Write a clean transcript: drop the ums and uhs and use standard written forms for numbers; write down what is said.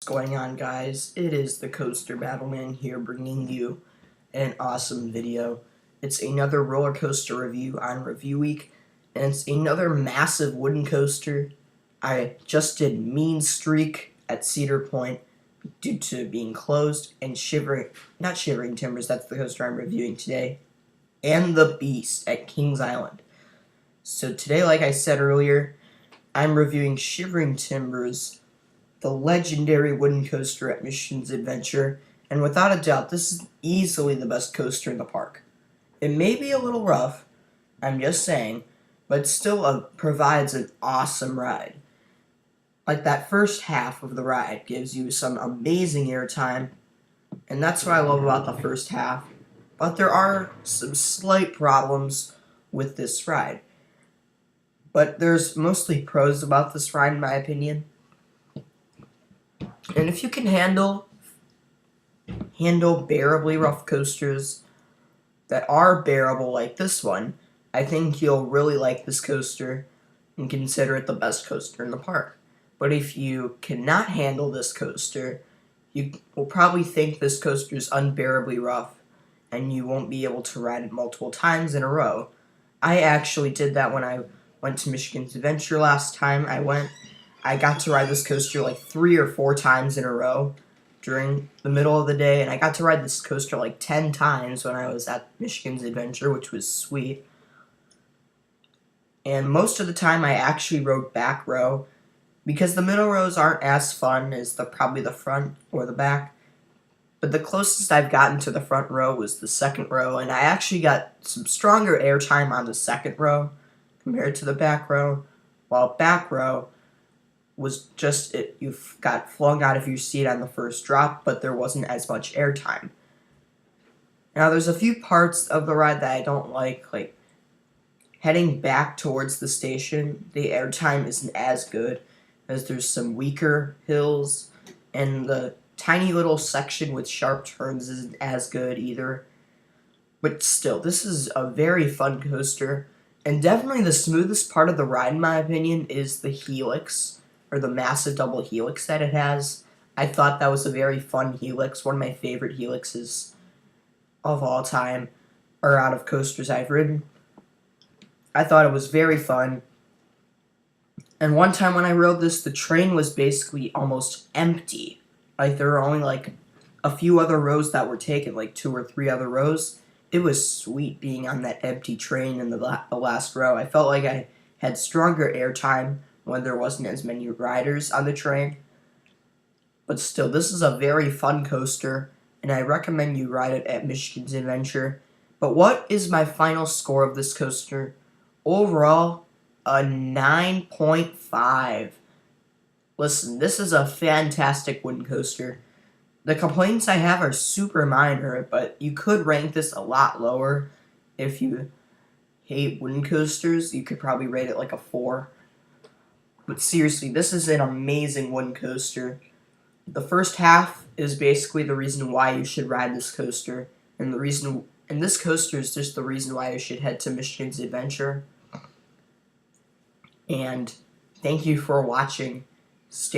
Going on, guys? It is the Coaster Battleman here, bringing you an awesome video. It's another roller coaster review on review week, and it's another massive wooden coaster. I just did Mean Streak at Cedar Point due to being closed, and not Shivering Timbers, that's the coaster I'm reviewing today, and the Beast at Kings Island. So today, like I said earlier, I'm reviewing Shivering Timbers, the legendary wooden coaster at Michigan's Adventure, and without a doubt, this is easily the best coaster in the park. It may be a little rough, I'm just saying, but still provides an awesome ride. Like that first half of the ride gives you some amazing airtime, and that's what I love about the first half, but there are some slight problems with this ride. But there's mostly pros about this ride in my opinion. And if you can handle bearably rough coasters that are bearable like this one, I think you'll really like this coaster and consider it the best coaster in the park. But if you cannot handle this coaster, you will probably think this coaster is unbearably rough and you won't be able to ride it multiple times in a row. I actually did that when I went to Michigan's Adventure last time I went. I got to ride this coaster like 3 or 4 times in a row during the middle of the day, and I got to ride this coaster like 10 times when I was at Michigan's Adventure, which was sweet. And most of the time I actually rode back row, because the middle rows aren't as fun as probably the front or the back. But the closest I've gotten to the front row was the second row, and I actually got some stronger airtime on the second row compared to the back row, while back row was just you got flung out of your seat on the first drop, but there wasn't as much airtime. Now there's a few parts of the ride that I don't like heading back towards the station, the airtime isn't as good, as there's some weaker hills, and the tiny little section with sharp turns isn't as good either. But still, this is a very fun coaster, and definitely the smoothest part of the ride in my opinion is the helix, or the massive double helix that it has. I thought that was a very fun helix, one of my favorite helixes of all time, or out of coasters I've ridden. I thought it was very fun. And one time when I rode this, the train was basically almost empty. Like there were only a few other rows that were taken, like 2 or 3 other rows. It was sweet being on that empty train in the last row. I felt like I had stronger airtime when there wasn't as many riders on the train. But still, this is a very fun coaster, and I recommend you ride it at Michigan's Adventure. But what is my final score of this coaster? Overall, a 9.5. Listen, this is a fantastic wooden coaster. The complaints I have are super minor, but you could rank this a lot lower. If you hate wooden coasters, you could probably rate it like a 4. But seriously, this is an amazing wooden coaster. The first half is basically the reason why you should ride this coaster, and this coaster is just the reason why you should head to Michigan's Adventure. And thank you for watching. Stay